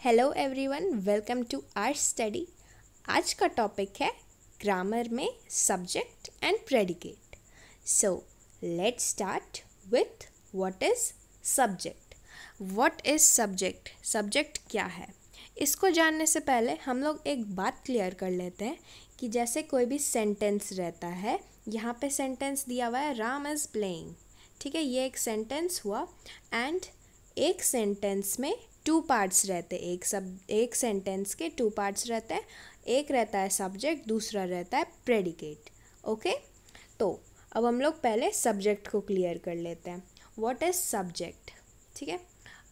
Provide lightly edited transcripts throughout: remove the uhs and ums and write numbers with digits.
Hello everyone, welcome to our study. आज का topic है ग्रामर में subject and predicate. So let's start with what is subject. What is subject? Subject क्या है? इसको जानने से पहले हम लोग एक बात क्लियर कर लेते हैं कि जैसे कोई भी सेंटेंस रहता है, यहाँ पे सेंटेंस दिया हुआ है राम इज़ प्लेइंग। ठीक है, ये एक सेंटेंस हुआ एंड एक सेंटेंस में टू पार्ट्स रहते हैं। एक सेंटेंस के टू पार्ट्स रहते हैं। एक रहता है सब्जेक्ट, दूसरा रहता है प्रेडिकेट। ओके, तो अब हम लोग पहले सब्जेक्ट को क्लियर कर लेते हैं। What is subject? ठीक है,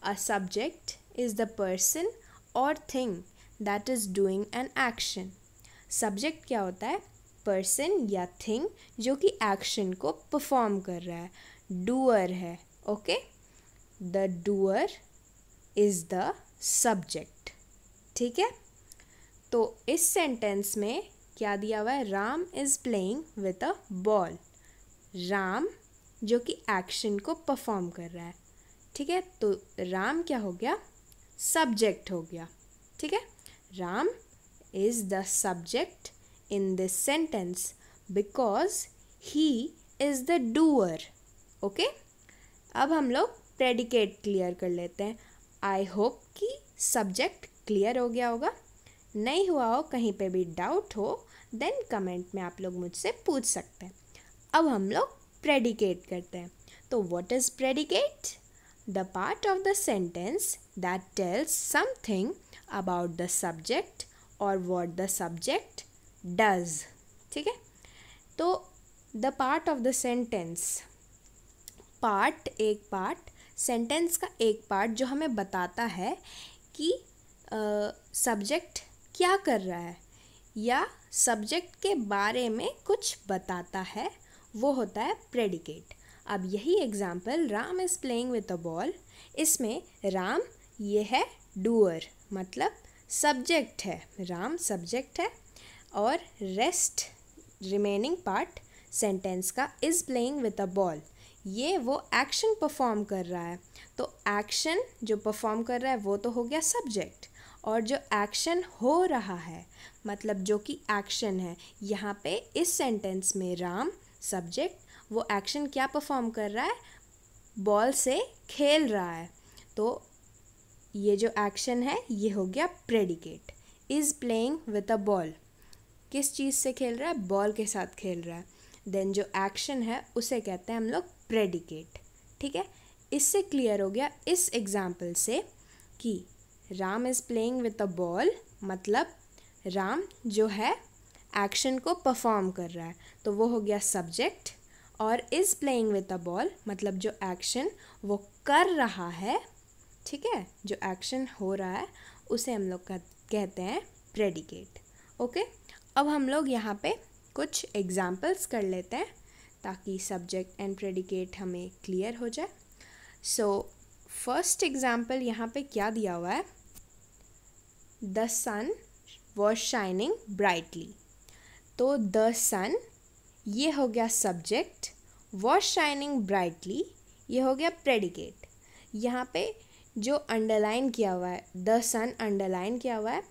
a subject is the person or thing that is doing an action. Subject क्या होता है? पर्सन या थिंग जो कि एक्शन को परफॉर्म कर रहा है, डूअर है। Okay, the doer is the subject. ठीक है, तो इस सेंटेंस में क्या दिया हुआ है? Ram is playing with a ball. Ram जो कि एक्शन को परफॉर्म कर रहा है। ठीक है, तो राम क्या हो गया? सब्जेक्ट हो गया। ठीक है, Ram is the subject in this sentence because he is the doer. Okay, अब हम लोग प्रेडिकेट क्लियर कर लेते हैं। आई होप कि सब्जेक्ट क्लियर हो गया होगा। नहीं हुआ हो, कहीं पे भी डाउट हो, देन कमेंट में आप लोग मुझसे पूछ सकते हैं। अब हम लोग प्रेडिकेट करते हैं। तो what is predicate? The part of the sentence that tells something about the subject और व्हाट द सब्जेक्ट डज। ठीक है, तो the part of the sentence, part, एक पार्ट, सेंटेंस का एक पार्ट जो हमें बताता है कि सब्जेक्ट क्या कर रहा है या सब्जेक्ट के बारे में कुछ बताता है, वो होता है प्रेडिकेट। अब यही example Ram is playing with a ball, इसमें राम ये है डूअर, मतलब सब्जेक्ट है, राम सब्जेक्ट है और रेस्ट रिमेनिंग पार्ट सेंटेंस का is playing with a ball, ये वो एक्शन परफॉर्म कर रहा है। तो एक्शन जो परफॉर्म कर रहा है वो तो हो गया सब्जेक्ट, और जो एक्शन हो रहा है, मतलब जो कि एक्शन है, यहाँ पे इस सेंटेंस में राम सब्जेक्ट, वो एक्शन क्या परफॉर्म कर रहा है? बॉल से खेल रहा है। तो ये जो एक्शन है ये हो गया predicate. Is playing with a ball, किस चीज़ से खेल रहा है? बॉल के साथ खेल रहा है। देन जो एक्शन है उसे कहते हैं हम लोग प्रेडिकेट। ठीक है, इससे क्लियर हो गया इस एग्जाम्पल से कि Ram is playing with a ball मतलब राम जो है एक्शन को परफॉर्म कर रहा है, तो वो हो गया सब्जेक्ट। और is playing with a ball मतलब जो एक्शन वो कर रहा है, ठीक है, जो एक्शन हो रहा है उसे हम लोग कहते हैं प्रेडिकेट। ओके, अब हम लोग यहाँ पे कुछ एग्जाम्पल्स कर लेते हैं ताकि सब्जेक्ट एंड प्रेडिकेट हमें क्लियर हो जाए। सो फर्स्ट एग्जाम्पल यहाँ पे क्या दिया हुआ है? The sun was shining brightly. तो द सन ये हो गया सब्जेक्ट, वॉज शाइनिंग ब्राइटली ये हो गया प्रेडिकेट। यहाँ पे जो अंडरलाइन किया हुआ है, द सन अंडरलाइन किया हुआ है,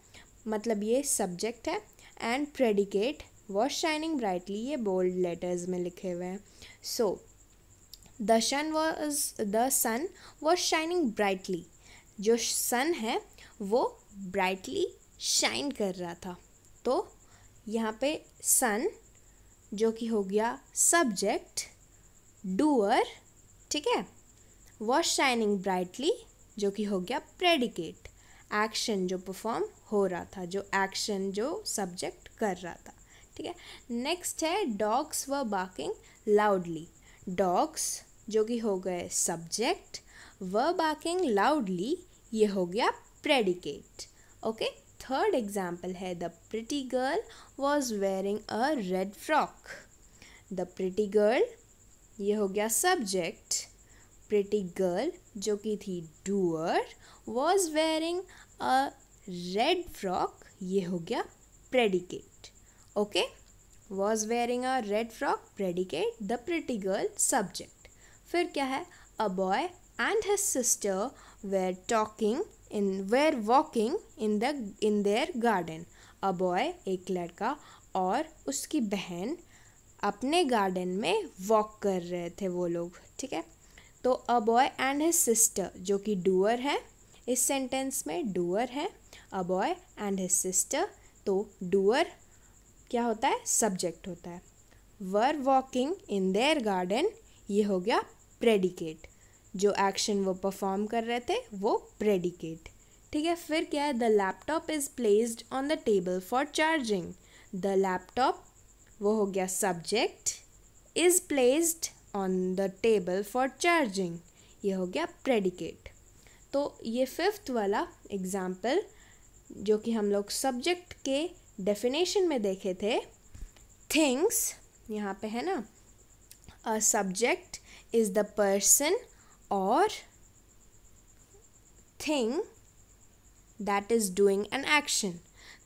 मतलब ये सब्जेक्ट है, and predicate was shining brightly ये बोल्ड लेटर्स में लिखे हुए हैं। So the sun was shining brightly, जो सन है वो ब्राइटली शाइन कर रहा था। तो यहाँ पे सन जो कि हो गया सब्जेक्ट, डूअर, ठीक है, वॉज शाइनिंग ब्राइटली जो कि हो गया प्रेडिकेट, एक्शन जो परफॉर्म हो रहा था, जो एक्शन जो सब्जेक्ट कर रहा था। ठीक है, नेक्स्ट है dogs were barking loudly. Dogs जो कि हो गए सब्जेक्ट, वर बार्किंग लाउडली ये हो गया प्रेडिकेट। ओके, थर्ड एग्जाम्पल है the pretty girl was wearing a red frock. The pretty girl ये हो गया सब्जेक्ट, प्रिटी गर्ल जो कि थी doer, was wearing a red frock ये हो गया predicate. Okay, was wearing a red frock predicate, the pretty girl subject. फिर क्या है? A boy and his sister where talking were walking in their garden. A boy, एक लड़का और उसकी बहन अपने गार्डन में वॉक कर रहे थे वो लोग, ठीक है। तो a boy and his sister, जो कि डूअर है, इस सेंटेंस में डूअर है, a boy and his sister, तो डूअर क्या होता है, सब्जेक्ट होता है। Were walking in their garden, ये हो गया प्रेडिकेट, जो एक्शन वो परफॉर्म कर रहे थे वो प्रेडिकेट, ठीक है। फिर क्या है, the laptop is placed on the table for charging, the laptop वो हो गया subject, is placed on the table for charging, ये हो गया प्रेडिकेट। तो ये फिफ्थ वाला एग्जाम्पल जो कि हम लोग सब्जेक्ट के डेफिनेशन में देखे थे, थिंग्स, यहाँ पे है ना, a subject is the person or thing that is doing an action.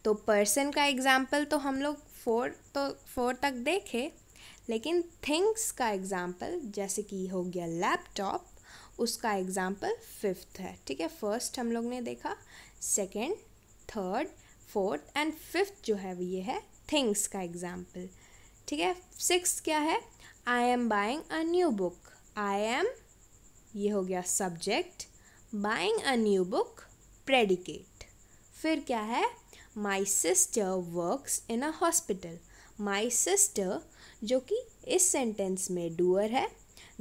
तो पर्सन का एग्जाम्पल तो हम लोग फोर तक देखे, लेकिन थिंग्स का एग्जाम्पल जैसे कि हो गया लैपटॉप, उसका एग्जाम्पल फिफ्थ है, ठीक है। फर्स्ट हम लोग ने देखा, second, third, fourth and fifth जो है ये है थिंग्स का एग्जाम्पल, ठीक है। सिक्स्थ क्या है, I am buying a new book, I am ये हो गया subject, buying a new book predicate. फिर क्या है, my sister works in a hospital, my sister जो कि इस सेंटेंस में डूअर है,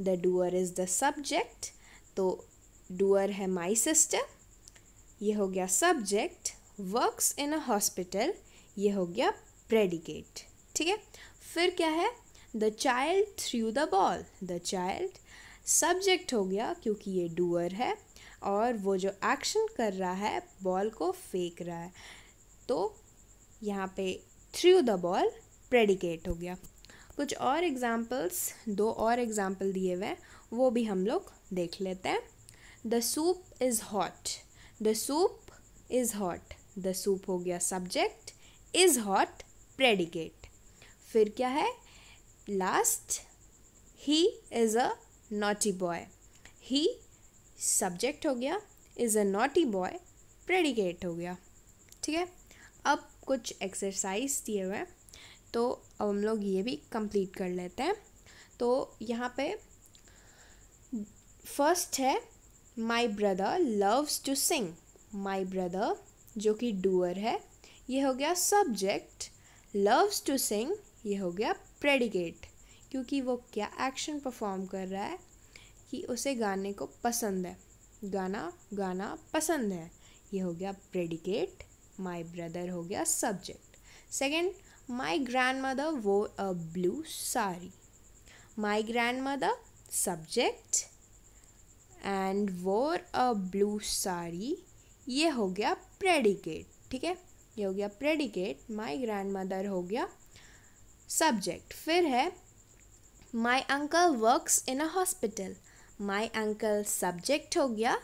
the doer is the subject, तो डूअर है माई सिस्टर, ये हो गया subject, works in a hospital, ये हो गया प्रेडिकेट, ठीक है। फिर क्या है, the child through the ball, the child subject हो गया क्योंकि ये डूअर है और वो जो एक्शन कर रहा है बॉल को फेंक रहा है, तो यहाँ पे थ्रू द बॉल प्रेडिकेट हो गया। कुछ और एग्जाम्पल्स, दो और एग्जाम्पल दिए हुए हैं, वो भी हम लोग देख लेते हैं। The soup is hot, the soup is hot, the soup हो गया सब्जेक्ट, इज़ हॉट प्रेडिकेट। फिर क्या है last, he is a naughty boy, he subject हो गया, is a naughty boy predicate हो गया, ठीक है। अब कुछ एक्सरसाइज दिए हुए हैं, तो अब हम लोग ये भी कंप्लीट कर लेते हैं। तो यहाँ पे फर्स्ट है, my brother loves to sing, my brother जो कि डूअर है, ये हो गया सब्जेक्ट, लव्स टू सिंग ये हो गया प्रेडिकेट, क्योंकि वो क्या एक्शन परफॉर्म कर रहा है कि उसे गाने को पसंद है, गाना गाना पसंद है, ये हो गया प्रेडिकेट, माई ब्रदर हो गया subject. Second, my grandmother wore a blue sari, my grandmother subject and wore a blue sari, ये हो गया प्रेडिकेट, ठीक है, ये हो गया प्रेडिकेट, माई ग्रैंड मदर हो गया सब्जेक्ट। फिर है, my uncle works in a hospital, my uncle subject हो गया,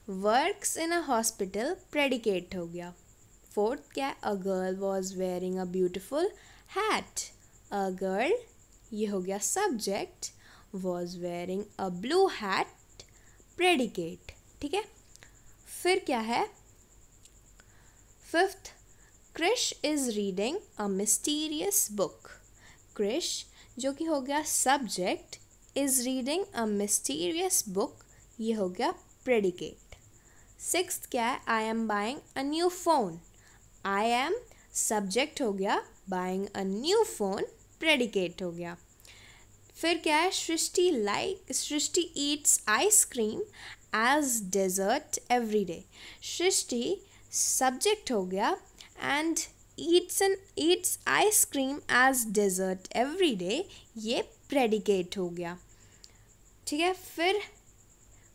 works in a hospital predicate हो गया। फोर्थ क्या है, a girl was wearing a beautiful hat, a girl ये हो गया subject, was wearing a blue hat predicate, ठीक है। फिर क्या है fifth, Krish is reading a mysterious book, Krish जो कि हो गया subject, is reading a mysterious book, ये हो गया प्रेडिकेट। सिक्स्थ क्या है, I am buying a new phone, I am subject हो गया, buying a new phone predicate हो गया। फिर क्या है, Srishti eats ice cream as dessert every day, Srishti subject हो गया and eats ice cream as dessert every day, ये प्रेडिकेट हो गया, ठीक है। फिर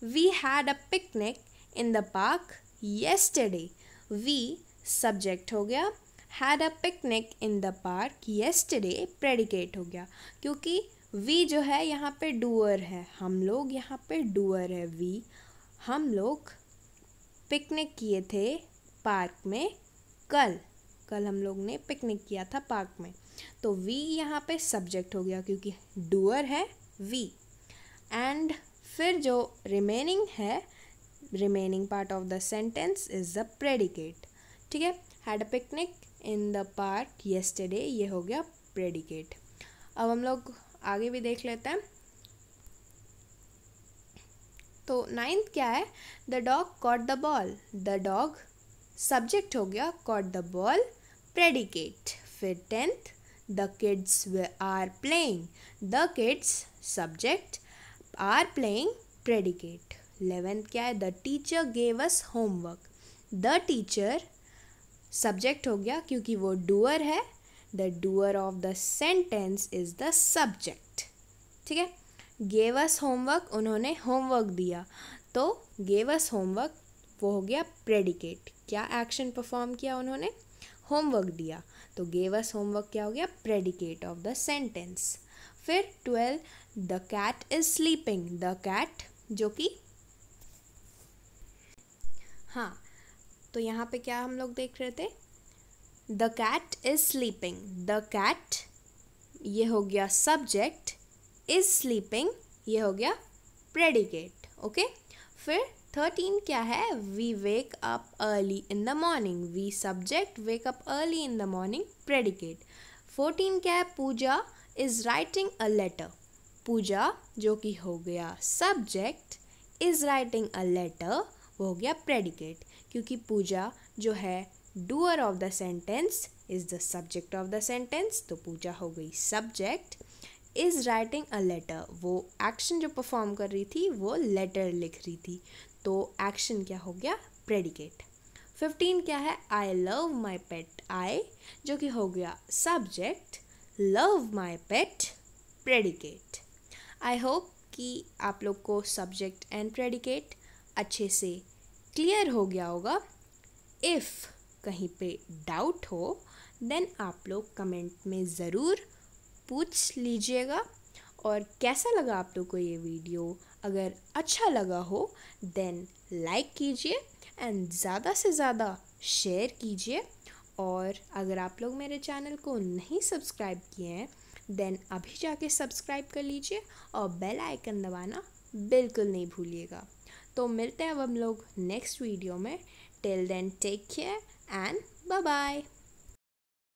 we had a picnic in the park yesterday, we subject हो गया, had a picnic in the park yesterday predicate हो गया, क्योंकि वी जो है यहाँ पे डूअर है, हम लोग यहाँ पे डूअर है, वी हम लोग पिकनिक किए थे पार्क में कल हम लोग ने पिकनिक किया था पार्क में, तो वी यहाँ पे सब्जेक्ट हो गया क्योंकि डूअर है वी। एंड फिर जो रिमेनिंग है remaining part of the sentence is the predicate. ठीक है, had a picnic in the park yesterday, ये हो गया प्रेडिकेट। अब हम लोग आगे भी देख लेते हैं। तो 9th क्या है, the dog caught the ball, the dog subject हो गया, कॉट द बॉल प्रेडिकेट। फिर 10th, the kids are playing, the kids subject, are playing predicate. 11th क्या है, the teacher gave us homework, the teacher subject हो गया क्योंकि वो doer है, the doer of the sentence is the subject. ठीक है, गेव अस होमवर्क, उन्होंने होमवर्क दिया, तो गेव अस होमवर्क वो हो गया प्रेडिकेट। क्या एक्शन परफॉर्म किया उन्होंने, होमवर्क दिया, तो गेव अस होमवर्क क्या हो गया, प्रेडिकेट ऑफ द सेंटेंस। फिर 12, the cat is sleeping, the cat जो कि हाँ, तो यहाँ पे क्या हम लोग देख रहे थे, the cat is sleeping, the cat ये हो गया सब्जेक्ट, इज स्लीपिंग ये हो गया प्रेडिकेट। ओके, फिर 13 क्या है, we wake up early in the morning, we subject, wake up early in the morning predicate. 14 क्या है, Pooja is writing a letter, Pooja जो कि हो गया subject, is writing a letter वो हो गया प्रेडिकेट, क्योंकि पूजा जो है doer of the sentence is the subject of the sentence, तो पूजा हो गई subject, is writing a letter वो एक्शन जो परफॉर्म कर रही थी वो लेटर लिख रही थी, तो एक्शन क्या हो गया, प्रेडिकेट। 15 क्या है, आई लव माई पेट, आई जो कि हो गया subject, love my pet predicate. I hope कि आप लोग को सब्जेक्ट एंड प्रेडिकेट अच्छे से क्लियर हो गया होगा। इफ़ कहीं पे डाउट हो देन आप लोग कमेंट में ज़रूर पूछ लीजिएगा। और कैसा लगा आप लोग को ये वीडियो, अगर अच्छा लगा हो देन लाइक कीजिए एंड ज़्यादा से ज़्यादा शेयर कीजिए। और अगर आप लोग मेरे चैनल को नहीं सब्सक्राइब किए हैं देन अभी जाके सब्सक्राइब कर लीजिए और बेल आइकन दबाना बिल्कुल नहीं भूलिएगा। तो मिलते हैं अब हम लोग नेक्स्ट वीडियो में। Till then take care and bye bye.